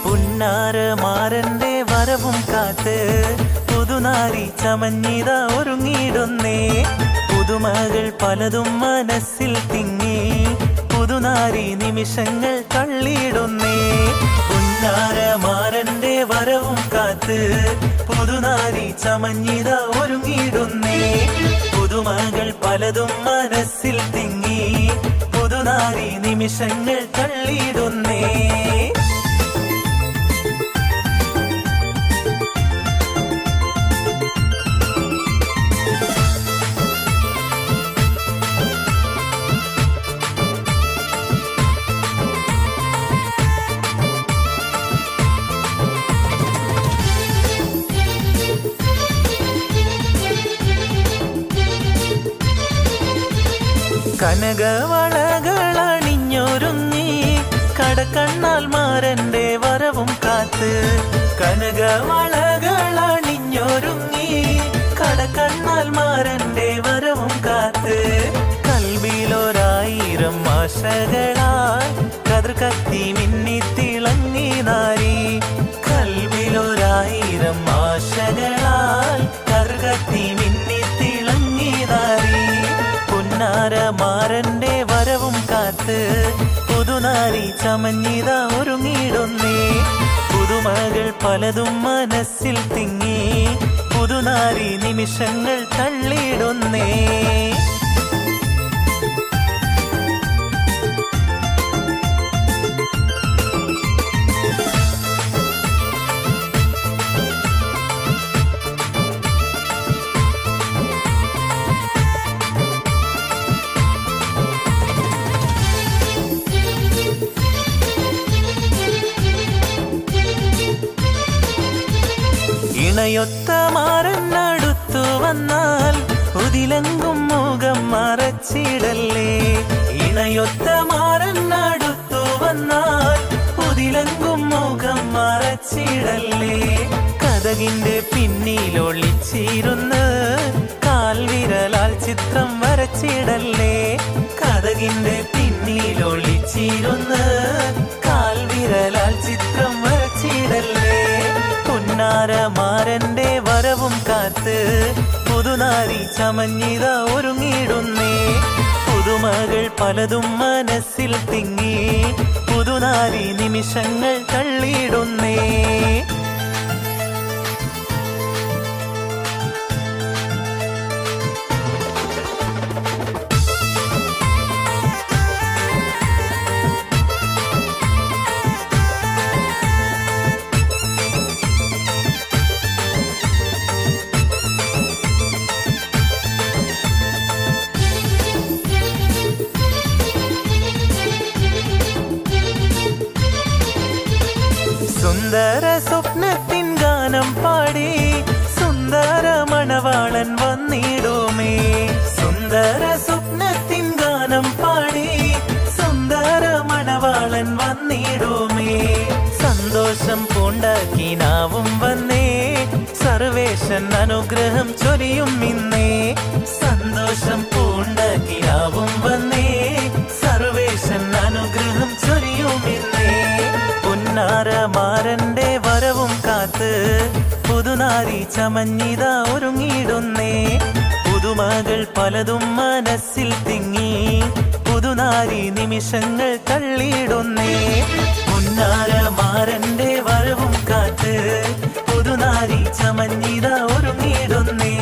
പുന്നാരമാരന്റെ വരവും കാത്ത് പുതുനാരി ചമഞ്ഞിത ഒരുങ്ങിയിടുന്നേ. പുതുമകൾ പലതും മനസ്സിൽ തിങ്ങി പുതുനാരി നിമിഷങ്ങൾ തള്ളിയിടുന്നേ. പുന്നാരമാരന്റെ വരവും കാത്ത് പുതുനാരി ചമഞ്ഞിത ഒരുങ്ങിയിടുന്നേ. പുതുമകൾ പലതും മനസ്സിൽ തിങ്ങി പുതുനാരി നിമിഷങ്ങൾ തള്ളിയിടുന്നേ. കനകവളകളണിഞ്ഞൊരുങ്ങി കടക്കണ്ണാൽ മാരന്റെ വരവും കാത്ത്. കനകവളകളണിഞ്ഞൊരുങ്ങി കടക്കണ്ണാൽ മാരന്റെ വരവും കാത്ത്. കൽവിലൊരായിരം ആശകളാൽ കതിർ കത്തി മിന്നി തിളങ്ങി നാരി. കൽവിലൊരായിരം ആശകളാൽ കതിർ കത്തി മിന്നി തിളങ്ങി നാരി. പുന്നാരമാരന്റെ വരവും കാത്ത് പുതുനാരി ചമഞ്ഞിത ഒരുങ്ങിയിടുന്നേ. പുതുമകൾ പലതും മനസ്സിൽ തിങ്ങി പുതുനാരി നിമിഷങ്ങൾ തള്ളിയിടുന്നേ. ഇണയൊത്ത മാറന്നടുത്തു വന്നാൽ ഉതിലങ്കും മുഖം മറച്ചിടല്ലേ. ഇണയൊത്ത മാറന്നടുത്തു വന്നാൽ ഉതിലങ്കും മുഖം മറച്ചിടല്ലേ. കതകിന്റെ പിന്നിലൊളിച്ചിരുന്ന് കാൽവിരലാൽ ചിത്രം വരച്ചിടല്ലേ. കതകിന്റെ പിന്നിലൊളിച്ചിരുന്ന് കാൽവിരലാൽ ചിത്രം വരച്ചിടല്ലേ. പുന്നാരമാരന്റെ വരവും കാത്ത് പുതുനാരി ചമഞ്ഞിത ഒരുങ്ങിയിടുന്നേ. പുതുമകൾ പലതും മനസ്സിൽ തിങ്ങി പുതുനാരി നിമിഷങ്ങൾ തള്ളിയിടുന്നേ. സുന്ദര സ്വപ്നത്തിൻ ഗാനം പാടി സുന്ദര മണവാളൻ വന്നിടുമേ. സുന്ദര സ്വപ്നത്തിൻ ഗാനം പാടി സുന്ദര മണവാളൻ വന്നിടുമേ. സന്തോഷം പൂണ്ടാക്കിനാവും വന്നേ സർവേശൻ അനുഗ്രഹം ചൊരിയും ഇന്നേ. സന്തോഷം പൂണ്ടാക്കിനാവും വന്നേ സർവേശൻ അനുഗ്രഹം ചൊരിയും ഇന്നേ. പുന്നാരമാരന്റെ വരവും കാത്ത് പുതുനാരി ചമഞ്ഞിത ഒരുങ്ങിയിടുന്നേ. പുതുമകൾ പലതും മനസ്സിൽ തിങ്ങി പുതുനാരി നിമിഷങ്ങൾ തള്ളിയിടുന്നേ. പുന്നാരമാരന്റെ വരവും കാത്ത് പുതുനാരി ചമഞ്ഞിത ഒരുങ്ങിയിടുന്നേ.